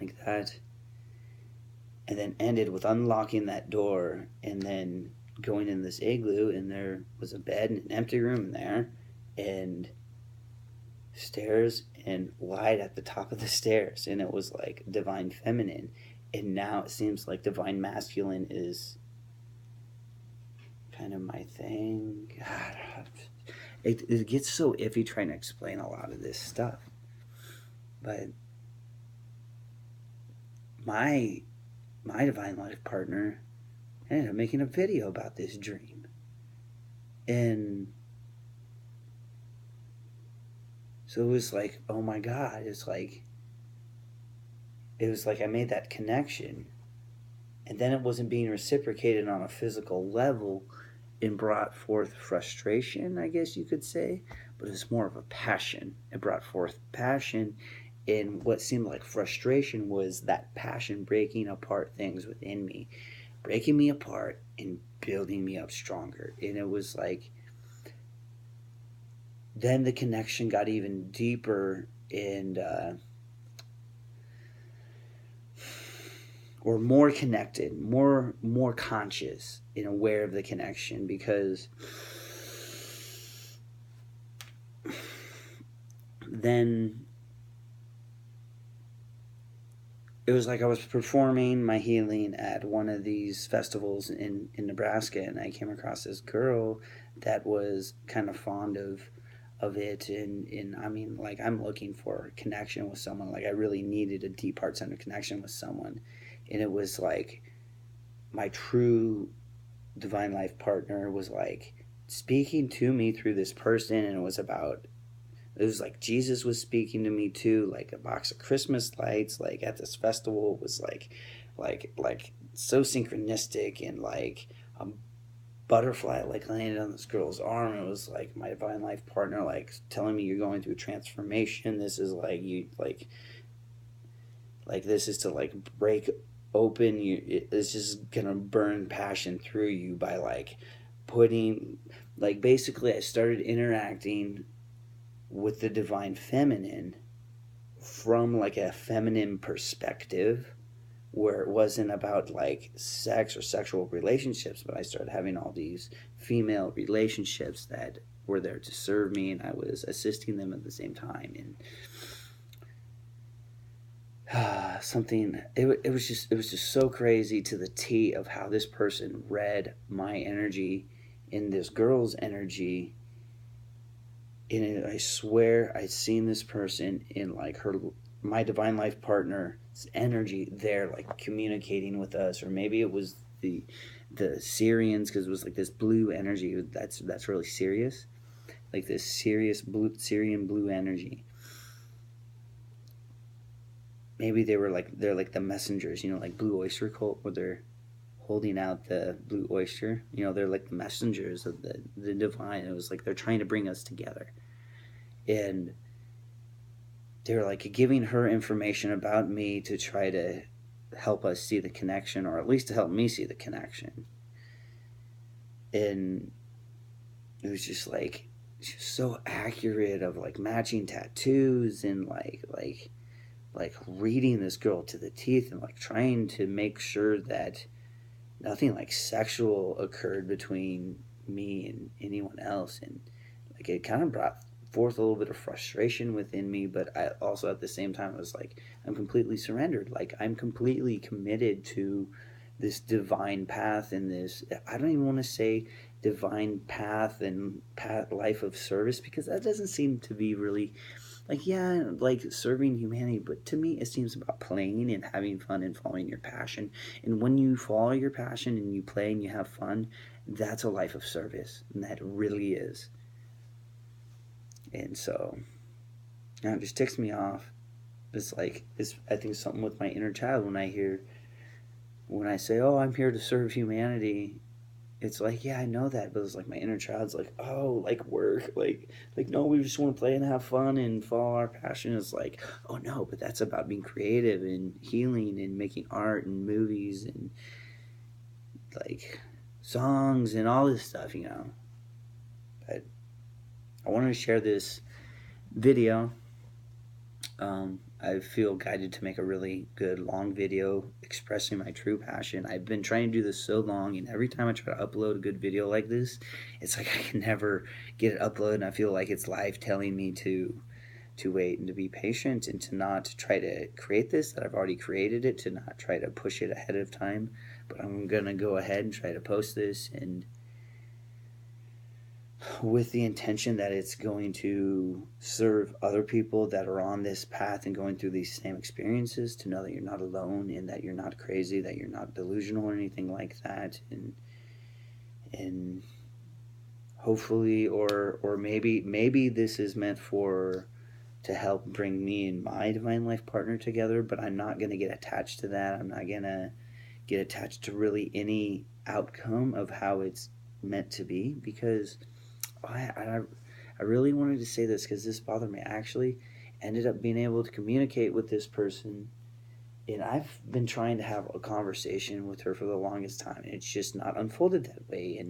like that, and then ended with unlocking that door and then going in this igloo, and there was a bed and an empty room in there, and stairs and light at the top of the stairs, and it was like divine feminine, and now it seems like divine masculine is kind of my thing. God, it gets so iffy trying to explain a lot of this stuff, but my my divine life partner ended up making a video about this dream, and so it was like, oh my god, it was like I made that connection, and then it wasn't being reciprocated on a physical level, and brought forth frustration, I guess you could say, but it's more of a passion. It brought forth passion, and what seemed like frustration was that passion breaking apart things within me, breaking me apart and building me up stronger. And it was like, then the connection got even deeper, and we're more connected, more conscious and aware of the connection, because then it was like I was performing my healing at one of these festivals in Nebraska, and I came across this girl that was kind of fond of it, and I mean, like, I'm looking for connection with someone. Like, I really needed a deep heart center connection with someone, and it was like my true divine life partner was like speaking to me through this person, and it was like Jesus was speaking to me too, like a box of Christmas lights, like at this festival. It was like so synchronistic, and like a butterfly like landed on this girl's arm. It was like my divine life partner, like telling me, you're going through transformation. This is like you like this is to like break open you. It's just gonna burn passion through you by like putting, like, basically I started interacting with the divine feminine from like a feminine perspective, where it wasn't about like sex or sexual relationships, but I started having all these female relationships that were there to serve me, and I was assisting them at the same time. And something, it was just so crazy to the T of how this person read my energy in this girl's energy. And I swear I'd seen this person in like my divine life partner's energy there, like communicating with us, or maybe it was the Syrians, because it was like this blue energy that's really serious, like this serious blue Syrian blue energy. Maybe they're like the messengers, like Blue Oyster Cult, where they're holding out the blue oyster. They're like the messengers of the divine. It was like they're trying to bring us together, and they were like giving her information about me to try to help us see the connection, or at least to help me see the connection. And it was just like so accurate, of like matching tattoos, and like reading this girl to the teeth, and like trying to make sure that nothing like sexual occurred between me and anyone else. And like it kind of brought forth a little bit of frustration within me, but I also at the same time was like, I'm completely surrendered. Like, I'm completely committed to this divine path, and this, I don't even want to say divine path and path life of service, because that doesn't seem to be really like, yeah, like serving humanity, but to me it seems about playing and having fun and following your passion. And when you follow your passion and you play and you have fun, that's a life of service, and that really is. And so, it just ticks me off. It's like, it's, I think, something with my inner child when I say, oh, I'm here to serve humanity. It's like, yeah, I know that, but it's like my inner child's like, oh, like work, like no, we just want to play and have fun and follow our passion. It's like, oh no, but that's about being creative and healing and making art and movies and like songs and all this stuff. But I wanted to share this video I feel guided to make a really good long video expressing my true passion. I've been trying to do this so long, and every time I try to upload a good video like this, it's like I can never get it uploaded. And I feel like it's life telling me to wait and to be patient and to not try to create this that I've already created it, to not try to push it ahead of time. But I'm gonna go ahead and try to post this, and with the intention that it's going to serve other people that are on this path and going through these same experiences, to know that you're not alone and that you're not crazy, that you're not delusional or anything like that. And hopefully, or maybe this is meant for to help bring me and my divine life partner together, but I'm not going to get attached to that. I'm not going to get attached to really any outcome of how it's meant to be, because I really wanted to say this because this bothered me. I actually ended up being able to communicate with this person, and I've been trying to have a conversation with her for the longest time, and it's just not unfolded that way.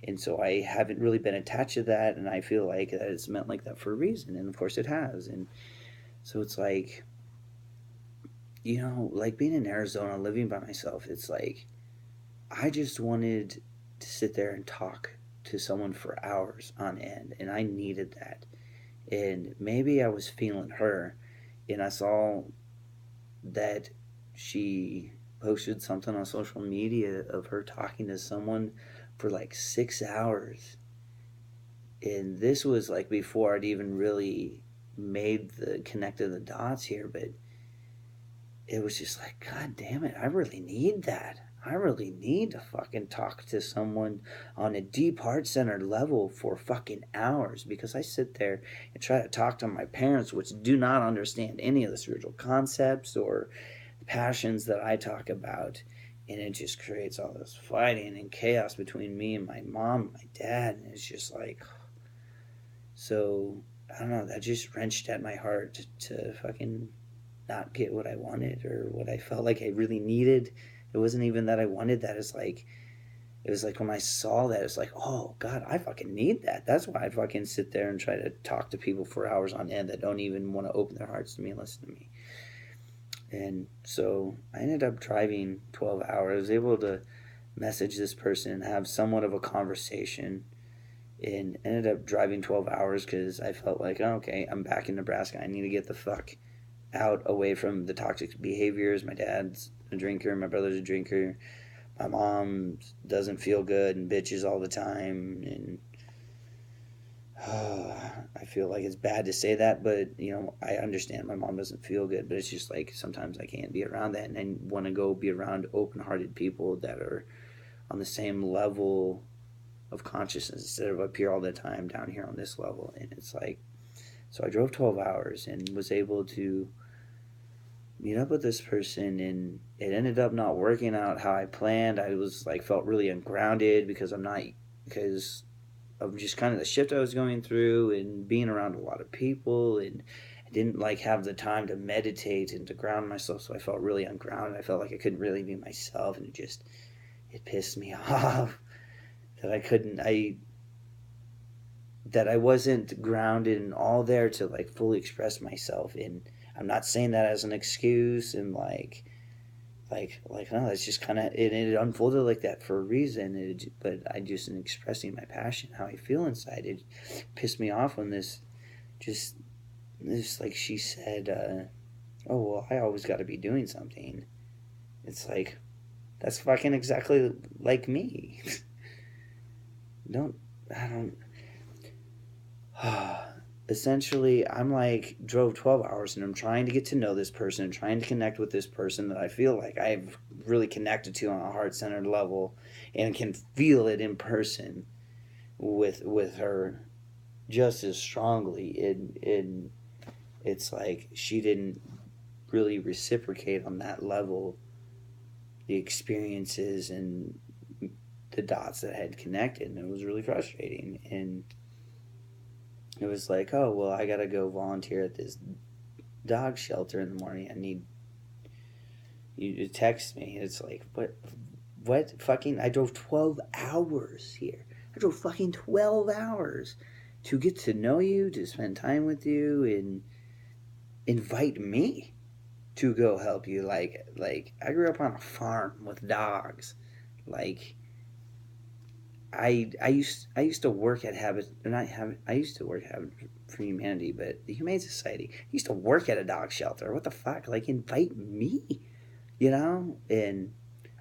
And so I haven't really been attached to that, and I feel like that it's meant like that for a reason, and of course it has. And so it's like, like being in Arizona, living by myself, it's like I just wanted to sit there and talk to someone for hours on end, and I needed that. And maybe I was feeling her, and I saw that she posted something on social media of her talking to someone for like 6 hours. And this was like before I'd even really made the connected the dots here, but it was just like, God damn it, I really need that. I really need to fucking talk to someone on a deep heart centered level for fucking hours, because I sit there and try to talk to my parents, which do not understand any of the spiritual concepts or passions that I talk about. And it just creates all this fighting and chaos between me and my mom and my dad. And it's just like, so I don't know, that just wrenched at my heart to fucking not get what I wanted or what I felt like I really needed. It wasn't even that I wanted that. It was like when I saw that, it's like, oh God, I fucking need that. That's why I fucking sit there and try to talk to people for hours on end that don't even want to open their hearts to me and listen to me. And so I ended up driving 12 hours. I was able to message this person and have somewhat of a conversation, and ended up driving 12 hours because I felt like, oh, okay, I'm back in Nebraska. I need to get the fuck out, away from the toxic behaviors. My dad's a drinker, my brother's a drinker, my mom doesn't feel good and bitches all the time, and I feel like it's bad to say that, but I understand my mom doesn't feel good, but it's just like sometimes I can't be around that, and I want to go be around open-hearted people that are on the same level of consciousness instead of up here all the time, down here on this level. And it's like, so I drove 12 hours and was able to meet up with this person, and it ended up not working out how I planned. I was like, felt really ungrounded because of just kind of the shift I was going through and being around a lot of people, and I didn't like have the time to meditate and to ground myself, so I felt really ungrounded. I felt like I couldn't really be myself, and it pissed me off that I wasn't grounded and all there to like fully express myself. And I'm not saying that as an excuse, and like no, it's just kind of it unfolded like that for a reason. But I just, in expressing my passion, how I feel inside, it pissed me off when this like she said, oh well, I always got to be doing something. It's like, that's fucking exactly like me. don't I don't Essentially, I'm like, drove 12 hours and I'm trying to get to know this person, trying to connect with this person that I feel like I've really connected to on a heart-centered level and can feel it in person with her just as strongly. And it's like she didn't really reciprocate on that level the experiences and the dots that had connected, and it was really frustrating. And it was like, oh well, I gotta go volunteer at this dog shelter in the morning. I need you to text me. It's like, what fucking, I drove 12 hours here. I drove fucking 12 hours to get to know you, to spend time with you, and invite me to go help you. Like I grew up on a farm with dogs. Like I used to work at Habit, not Habit. I used to work at Habit for Humanity, but the Humane Society. I used to work at a dog shelter. What the fuck? Like invite me, And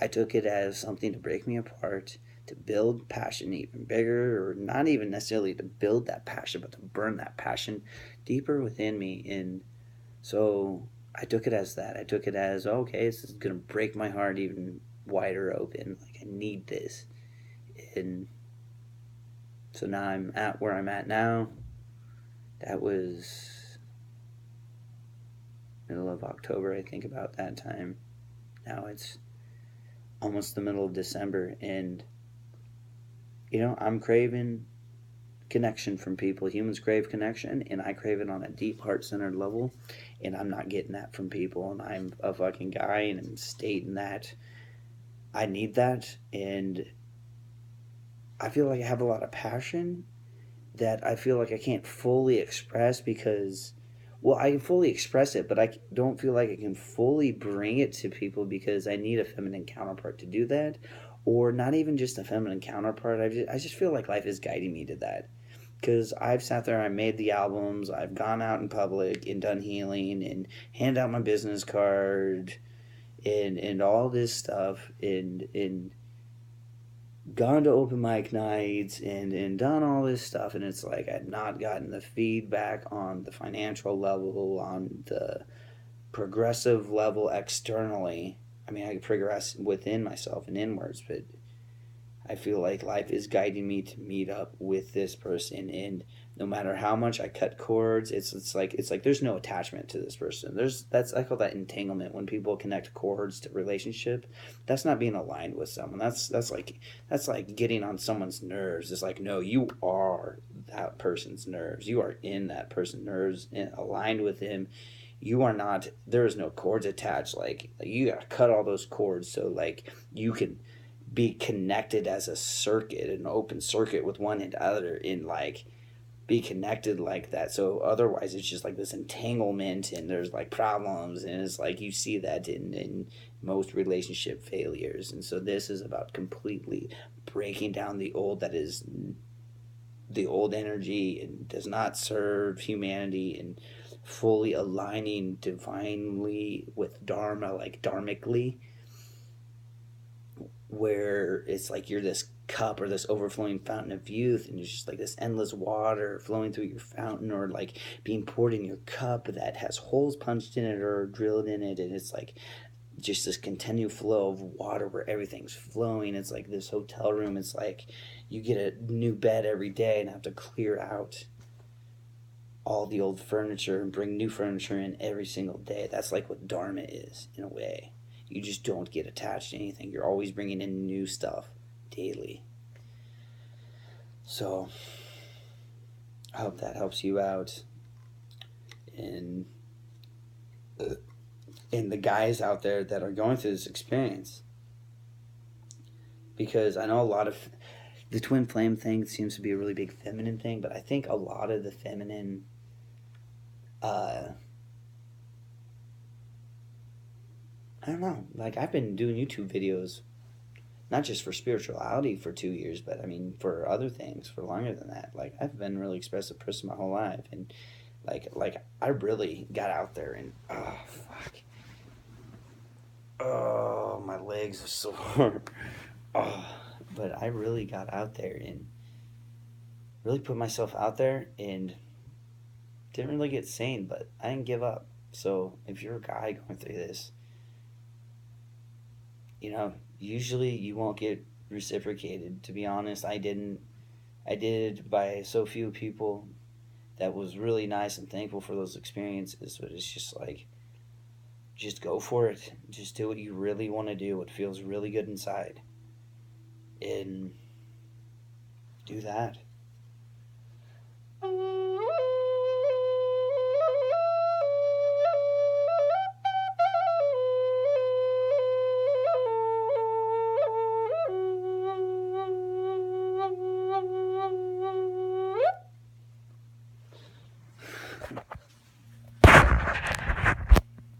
I took it as something to break me apart, to build passion even bigger, or not even necessarily to build that passion, but to burn that passion deeper within me. And so I took it as that. I took it as, okay, this is gonna break my heart even wider open. Like I need this. And so now I'm at where I'm at now. That was middle of October, I think, about that time. Now it's almost the middle of December, and I'm craving connection from people. Humans crave connection, and I crave it on a deep heart-centered level, and I'm not getting that from people. And I'm a fucking guy, and I'm stating that I need that, and I feel like I have a lot of passion that I feel like I can't fully express because, well, I can fully express it, but I don't feel like I can fully bring it to people because I need a feminine counterpart to do that, or not even just a feminine counterpart. I just feel like life is guiding me to that because I've sat there, I made the albums, I've gone out in public and done healing and hand out my business card and all this stuff and gone to open mic nights and done all this stuff, and it's like I've not gotten the feedback on the financial level, on the progressive level externally. I mean, I progress within myself and inwards, but I feel like life is guiding me to meet up with this person, and no matter how much I cut cords, it's like there's no attachment to this person. I call that entanglement when people connect cords to relationship. That's not being aligned with someone. That's like getting on someone's nerves. It's like, no, you are that person's nerves. You are in that person's nerves and aligned with him. You are not. There is no cords attached. Like you gotta cut all those cords so like you can be connected as a circuit, an open circuit with one and the other, and like be connected like that. So otherwise, it's just like this entanglement, and there's like problems, and it's like you see that in most relationship failures. And so this is about completely breaking down the old that is the old energy and does not serve humanity, and fully aligning divinely with Dharma, like dharmically, where it's like you're this cup or this overflowing fountain of youth, and it's just like this endless water flowing through your fountain, or like being poured in your cup that has holes punched in it or drilled in it, and it's like just this continual flow of water where everything's flowing. It's like this hotel room. It's like you get a new bed every day and have to clear out all the old furniture and bring new furniture in every single day. That's like what Dharma is in a way. You just don't get attached to anything. You're always bringing in new stuff daily. So I hope that helps you out. And the guys out there that are going through this experience. Because I know a lot of the twin flame thing seems to be a really big feminine thing, but I think a lot of the feminine I don't know. Like I've been doing YouTube videos not just for spirituality for 2 years, but I mean for other things for longer than that. Like I've been a really expressive person my whole life, and like I really got out there, and oh fuck, oh my legs are sore, oh, but I really got out there and really put myself out there and didn't really get sane, but I didn't give up. So if you're a guy going through this, usually you won't get reciprocated. To be honest, I didn't. I did it by so few people that was really nice and thankful for those experiences. But it's just like, just go for it. Just do what you really want to do, what feels really good inside. And do that.